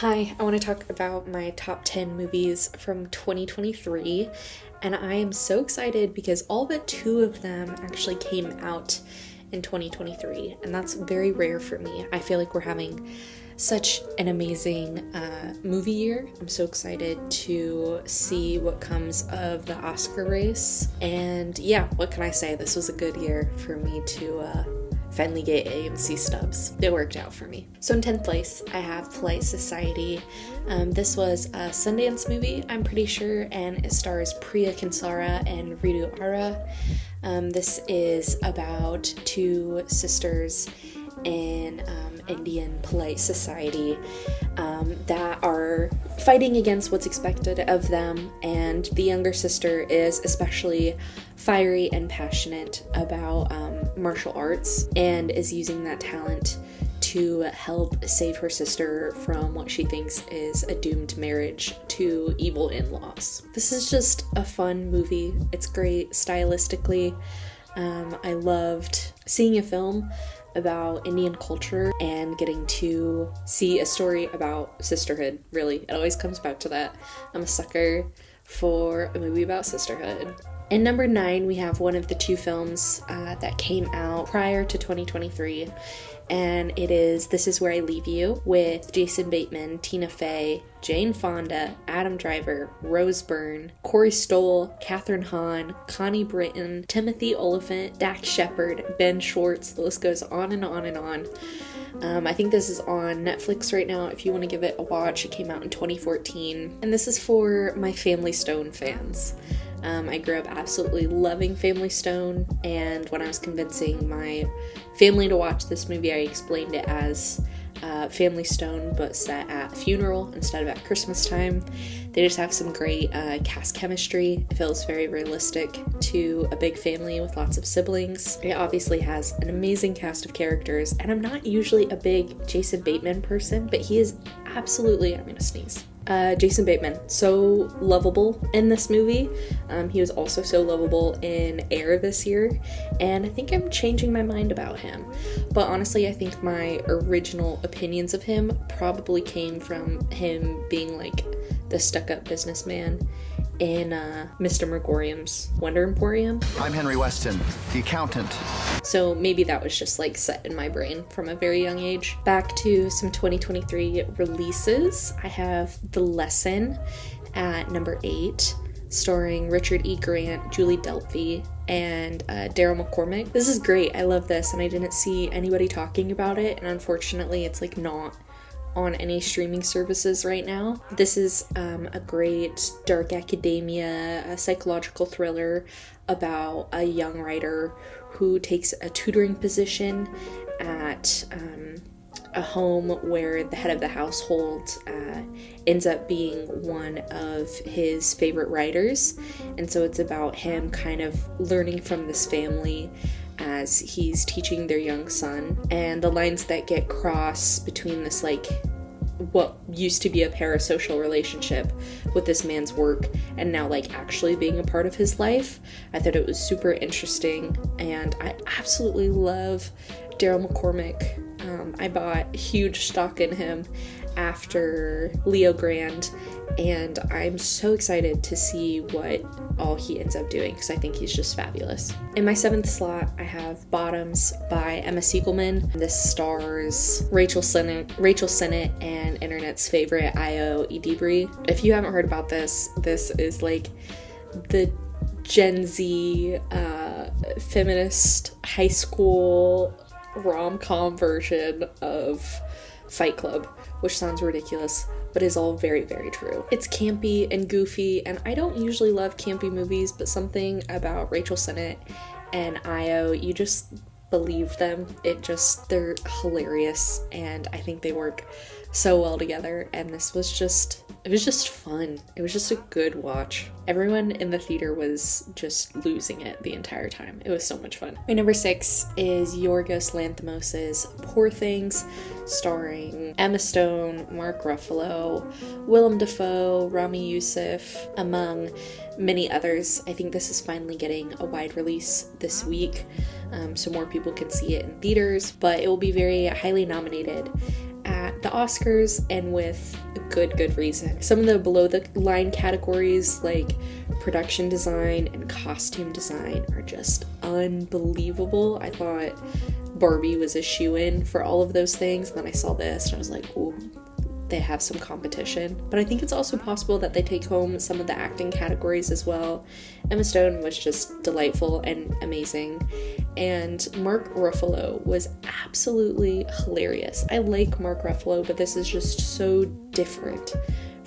Hi, I want to talk about my top 10 movies from 2023, and I am so excited because all but two of them actually came out in 2023, and that's very rare for me. I feel like we're having such an amazing movie year. I'm so excited to see what comes of the Oscar race, and yeah, what can I say? This was a good year for me to finally get AMC stubs. It worked out for me. So in 10th place, I have Polite Society. This was a Sundance movie, I'm pretty sure, and it stars Priya Kinsara and Ritu Ara. This is about two sisters in Indian polite society that are fighting against what's expected of them, and the younger sister is especially fiery and passionate about martial arts and is using that talent to help save her sister from what she thinks is a doomed marriage to evil in-laws. This is just a fun movie. It's great stylistically. I loved seeing a film about Indian culture and getting to see a story about sisterhood, really. It always comes back to that. I'm a sucker for a movie about sisterhood. In number 9, we have one of the two films that came out prior to 2023, and it is This Is Where I Leave You, with Jason Bateman, Tina Fey, Jane Fonda, Adam Driver, Rose Byrne, Corey Stoll, Kathryn Hahn, Connie Britton, Timothy Olyphant, Dax Shepard, Ben Schwartz. The list goes on and on and on. I think this is on Netflix right now if you want to give it a watch. It came out in 2014, and this is for my Family Stone fans. I grew up absolutely loving Family Stone, and when I was convincing my family to watch this movie, I explained it as Family Stone, but set at a funeral instead of at Christmas time. They just have some great cast chemistry. It feels very realistic to a big family with lots of siblings. It obviously has an amazing cast of characters, and I'm not usually a big Jason Bateman person, but he is absolutely, I'm gonna sneeze. Jason Bateman, so lovable in this movie. He was also so lovable in Air this year, and I think I'm changing my mind about him. But honestly, I think my original opinions of him probably came from him being like the stuck-up businessman in Mr. Megorium's Wonder Emporium. I'm Henry Weston, the accountant. So maybe that was just like set in my brain from a very young age. Back to some 2023 releases. I have The Lesson at number 8, starring Richard E. Grant, Julie Delpy, and Daryl McCormick. This is great. I love this, and I didn't see anybody talking about it, and unfortunately it's like not on any streaming services right now. This is a great dark academia, a psychological thriller about a young writer who takes a tutoring position at a home where the head of the household ends up being one of his favorite writers. And so it's about him kind of learning from this family as he's teaching their young son, and the lines that get crossed between this like what used to be a parasocial relationship with this man's work and now like actually being a part of his life. I thought it was super interesting, and I absolutely love Daryl McCormick. I bought huge stock in him after Leo Grand, and I'm so excited to see what all he ends up doing because I think he's just fabulous. In my 7th slot, I have Bottoms by Emma Siegelman. This stars Rachel Sennett and internet's favorite Io Edebri. If you haven't heard about this, this is like the Gen Z feminist high school rom-com version of Fight Club, which sounds ridiculous, but is all very, very true. It's campy and goofy, and I don't usually love campy movies, but something about Rachel Sennett and Io, you just believe them. They're hilarious, and I think they work so well together, and this was just, it was just fun. It was just a good watch. Everyone in the theater was just losing it the entire time. It was so much fun. My number 6 is Yorgos Lanthimos' Poor Things, starring Emma Stone, Mark Ruffalo, Willem Dafoe, Rami Youssef, among many others. I think this is finally getting a wide release this week, so more people can see it in theaters, but it will be very highly nominated at the Oscars, and with good reason. Some of the below the line categories like production design and costume design are just unbelievable. I thought Barbie was a shoo-in for all of those things, and then I saw this and I was like, ooh, they have some competition. But I think it's also possible that they take home some of the acting categories as well. Emma Stone was just delightful and amazing, and Mark Ruffalo was absolutely hilarious. I like Mark Ruffalo, but this is just so different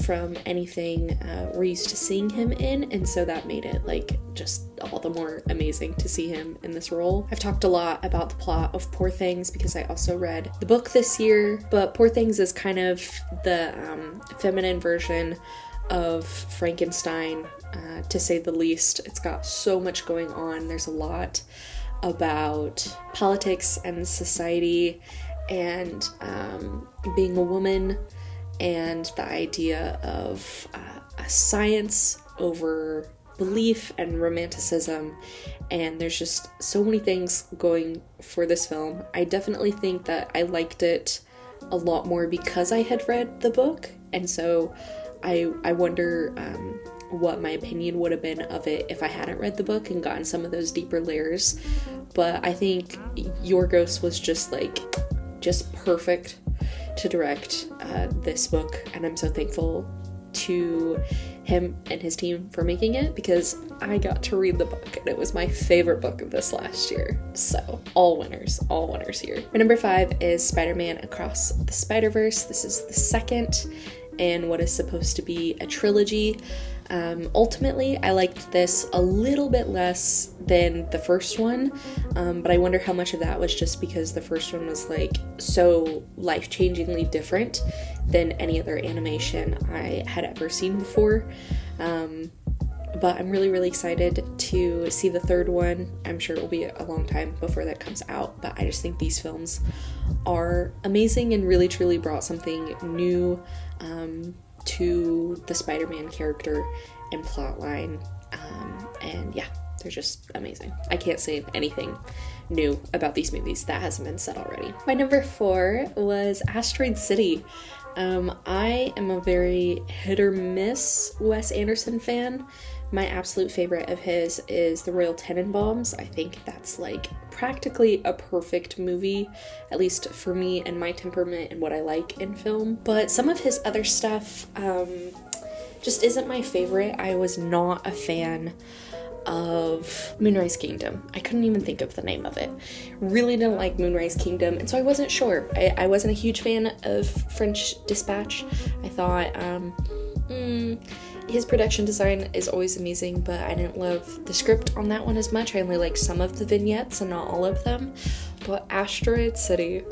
from anything we're used to seeing him in, and so that made it like just all the more amazing to see him in this role. I've talked a lot about the plot of Poor Things because I also read the book this year, but Poor Things is kind of the feminine version of Frankenstein, to say the least. It's got so much going on. There's a lot about politics and society and being a woman, and the idea of science over belief and romanticism, and there's just so many things going for this film. I definitely think that I liked it a lot more because I had read the book, and so I wonder what my opinion would have been of it if I hadn't read the book and gotten some of those deeper layers. But I think Yorgos was just perfect to direct this book, and I'm so thankful to him and his team for making it, because I got to read the book and it was my favorite book of this last year. So all winners here. My number 5 is Spider-Man Across the Spider-Verse. This is the second in what is supposed to be a trilogy. Ultimately, I liked this a little bit less than the first one, but I wonder how much of that was just because the first one was like so life-changingly different than any other animation I had ever seen before. But I'm really excited to see the third one. I'm sure it will be a long time before that comes out, but I just think these films are amazing and really truly brought something new to the Spider-Man character and plotline, and yeah, they're just amazing. I can't say anything new about these movies that hasn't been said already. My number 4 was Asteroid City. I am a very hit or miss Wes Anderson fan. My absolute favorite of his is The Royal Tenenbaums. I think that's like practically a perfect movie, at least for me and my temperament and what I like in film. But some of his other stuff just isn't my favorite. I was not a fan of Moonrise Kingdom. I couldn't even think of the name of it. Really didn't like Moonrise Kingdom, and so I wasn't sure. I wasn't a huge fan of French Dispatch. I thought, his production design is always amazing, but I didn't love the script on that one as much. I only liked some of the vignettes and not all of them. But Asteroid City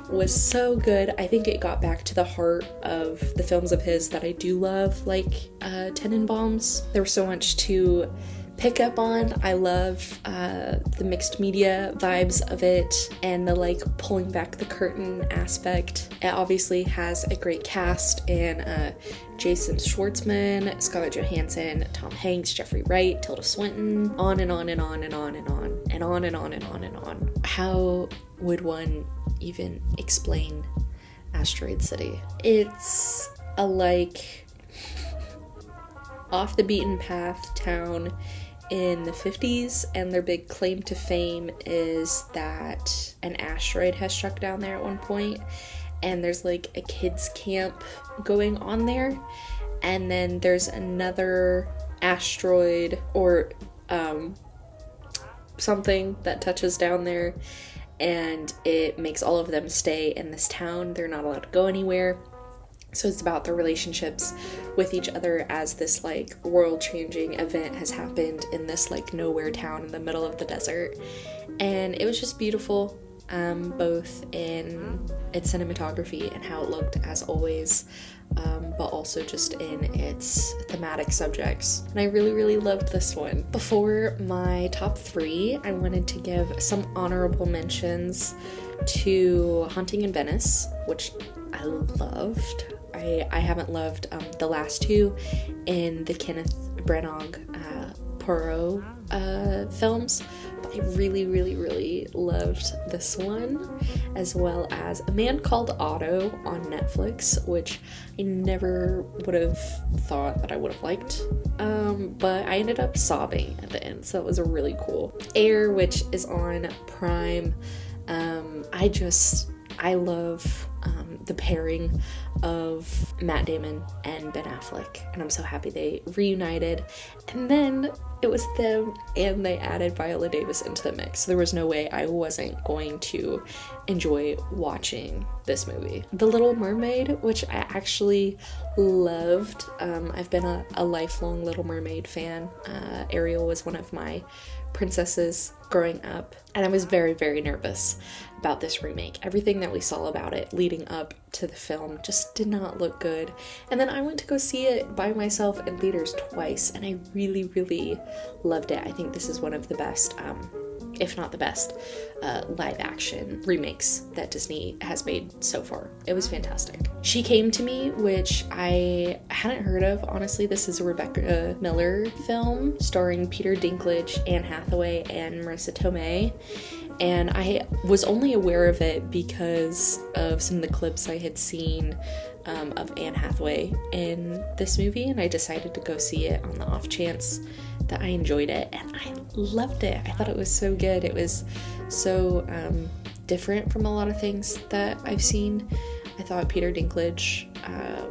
was so good. I think it got back to the heart of the films of his that I do love, like Tenenbaums. There was so much to pick up on. I love the mixed media vibes of it and the like pulling back the curtain aspect. It obviously has a great cast and Jason Schwartzman, Scarlett Johansson, Tom Hanks, Jeffrey Wright, Tilda Swinton, on and on and on and on and on and on and on and on and on. How would one even explain Asteroid City? It's a like off the beaten path town in the 50s, and their big claim to fame is that an asteroid has struck down there at one point, and there's like a kids camp going on there, and then there's another asteroid or something that touches down there, and it makes all of them stay in this town. They're not allowed to go anywhere. So it's about their relationships with each other as this like world-changing event has happened in this like nowhere town in the middle of the desert. And it was just beautiful, both in its cinematography and how it looked as always, but also just in its thematic subjects. And I really loved this one. Before my top 3, I wanted to give some honorable mentions to Haunting in Venice, which I loved. I haven't loved the last 2 in the Kenneth Branagh Poirot films, but I really, really, really loved this one, as well as A Man Called Otto on Netflix, which I never would have thought that I would have liked, but I ended up sobbing at the end, so it was really cool. Air, which is on Prime. I love the pairing of Matt Damon and Ben Affleck, and I'm so happy they reunited. And then it was them, and they added Viola Davis into the mix. There was no way I wasn't going to enjoy watching this movie. The Little Mermaid, which I actually loved. I've been a lifelong Little Mermaid fan. Ariel was one of my princesses growing up, and I was very, very nervous about this remake. Everything that we saw about it leading up to the film just did not look good. And then I went to go see it by myself in theaters twice, and I really, really loved it. I think this is one of the best, if not the best, live action remakes that Disney has made so far. It was fantastic. She Came to Me, which I hadn't heard of. Honestly, this is a Rebecca Miller film starring Peter Dinklage, Anne Hathaway, and Marissa Tomei. And I was only aware of it because of some of the clips I had seen of Anne Hathaway in this movie, and I decided to go see it on the off chance that I enjoyed it, and I loved it. I thought it was so good. It was so different from a lot of things that I've seen. I thought Peter Dinklage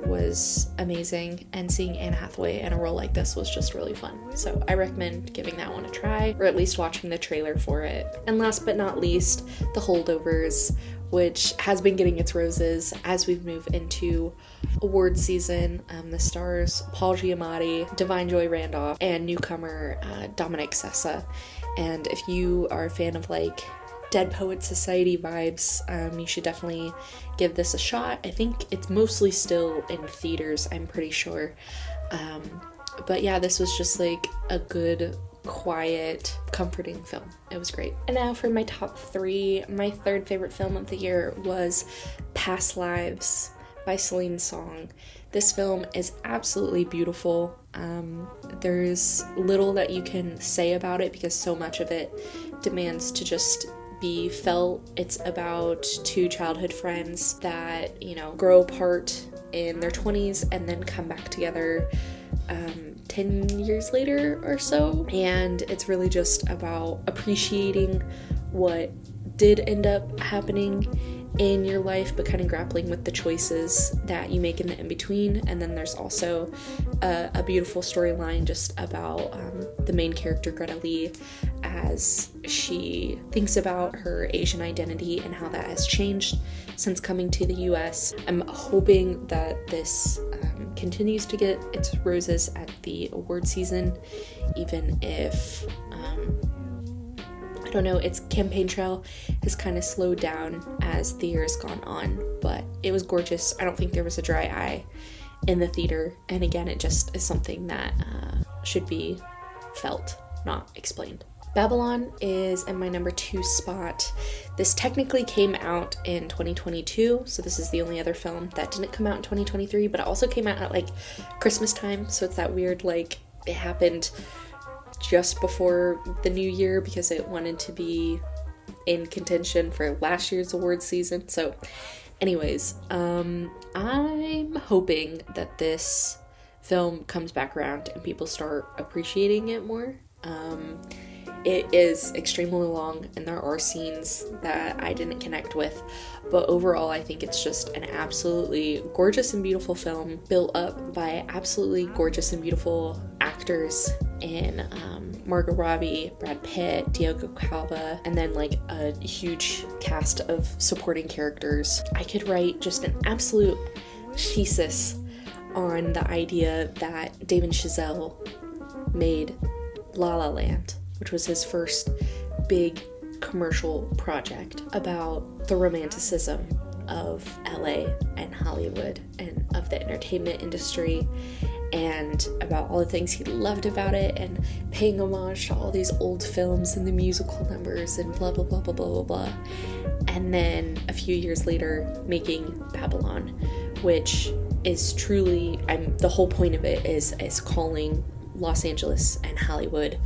was amazing, and seeing Anne Hathaway in a role like this was just really fun. So I recommend giving that one a try, or at least watching the trailer for it. And last but not least, The Holdovers, which has been getting its roses as we move into award season. The stars Paul Giamatti, Divine Joy Randolph, and newcomer Dominic Sessa. And if you are a fan of like Dead Poet Society vibes, you should definitely give this a shot. I think it's mostly still in theaters, I'm pretty sure. But yeah, this was just like a good, quiet, comforting film. It was great. And now for my top 3, my third favorite film of the year was Past Lives by Celine Song. This film is absolutely beautiful. There's little that you can say about it because so much of it demands to just be felt. It's about 2 childhood friends that, you know, grow apart in their 20s and then come back together 10 years later or so. And it's really just about appreciating what did end up happening in your life, but kind of grappling with the choices that you make in the in-between. And then there's also a beautiful storyline just about the main character, Greta Lee, as she thinks about her Asian identity and how that has changed since coming to the US. I'm hoping that this continues to get its roses at the award season, even if I don't know, its campaign trail has kind of slowed down as the year has gone on, but it was gorgeous. I don't think there was a dry eye in the theater, and again, it just is something that should be felt, not explained. Babylon is in my number 2 spot. This technically came out in 2022, so this is the only other film that didn't come out in 2023, but it also came out at like Christmas time, so it's that weird, like, it happened just before the new year because it wanted to be in contention for last year's award season. So anyways, I'm hoping that this film comes back around and people start appreciating it more. It is extremely long and there are scenes that I didn't connect with, but overall I think it's just an absolutely gorgeous and beautiful film built up by absolutely gorgeous and beautiful actors in Margot Robbie, Brad Pitt, Diogo Calva, and then like a huge cast of supporting characters. I could write just an absolute thesis on the idea that Damien Chazelle made La La Land, which was his first big commercial project about the romanticism of LA and Hollywood and of the entertainment industry, and about all the things he loved about it, and paying homage to all these old films and the musical numbers and blah blah blah blah blah blah blah. And then a few years later making Babylon, which is truly, the whole point of it is calling Los Angeles and Hollywood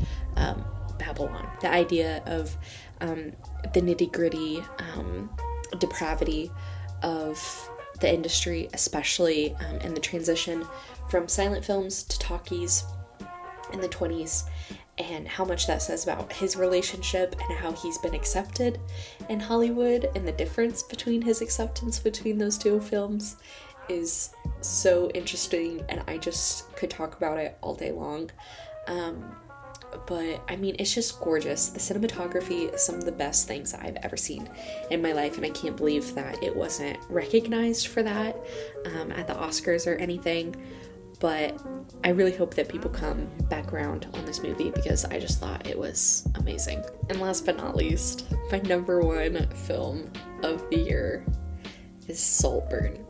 Babylon. The idea of the nitty-gritty depravity of the industry, especially in the transition from silent films to talkies in the 20s, and how much that says about his relationship and how he's been accepted in Hollywood, and the difference between his acceptance between those two films is so interesting, and I just could talk about it all day long. But I mean, it's just gorgeous. The cinematography is some of the best things I've ever seen in my life, and I can't believe that it wasn't recognized for that at the Oscars or anything. But I really hope that people come back around on this movie, because I just thought it was amazing. And last but not least, my number one film of the year is Saltburn.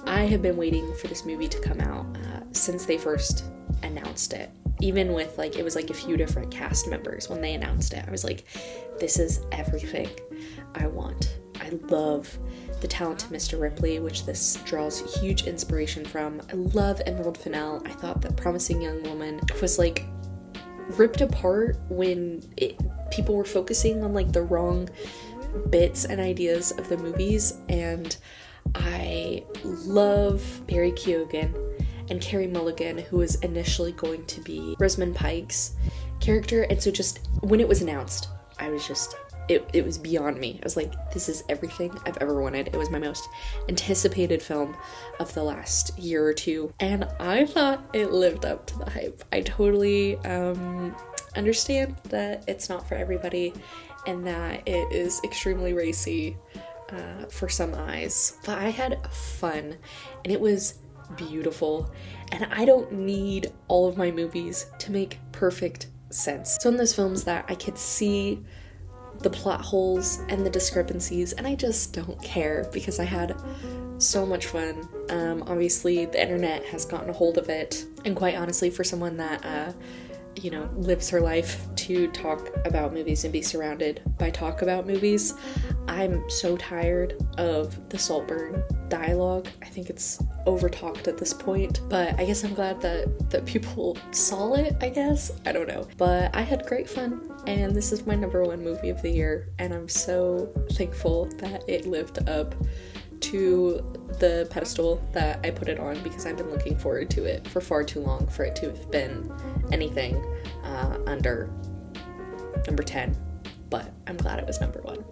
I have been waiting for this movie to come out since they first announced it. Even with, like, it was like a few different cast members when they announced it. I was like, this is everything I want. I love the talented Mr. Ripley, which this draws huge inspiration from. I love Emerald Fennell. I thought that Promising Young Woman was, like, ripped apart when people were focusing on, like, the wrong bits and ideas of the movies. And I love Barry Keoghan and Carey Mulligan, who was initially going to be Rosamund Pike's character. And so just when it was announced, I was just, it was beyond me. I was like, this is everything I've ever wanted. It was my most anticipated film of the last year or two, and I thought it lived up to the hype. I totally understand that it's not for everybody and that it is extremely racy for some eyes, but I had fun, and it was beautiful, and I don't need all of my movies to make perfect sense. So in those films that I could see the plot holes and the discrepancies, and I just don't care, because I had so much fun. Obviously the internet has gotten a hold of it, and quite honestly, for someone that you know, lives her life to talk about movies and be surrounded by talk about movies, I'm so tired of the Saltburn dialogue. I think it's over-talked at this point, but I guess I'm glad that people saw it, I guess. I don't know. But I had great fun, and this is my number one movie of the year, and I'm so thankful that it lived up to the pedestal that I put it on, because I've been looking forward to it for far too long for it to have been anything under number 10, but I'm glad it was number one.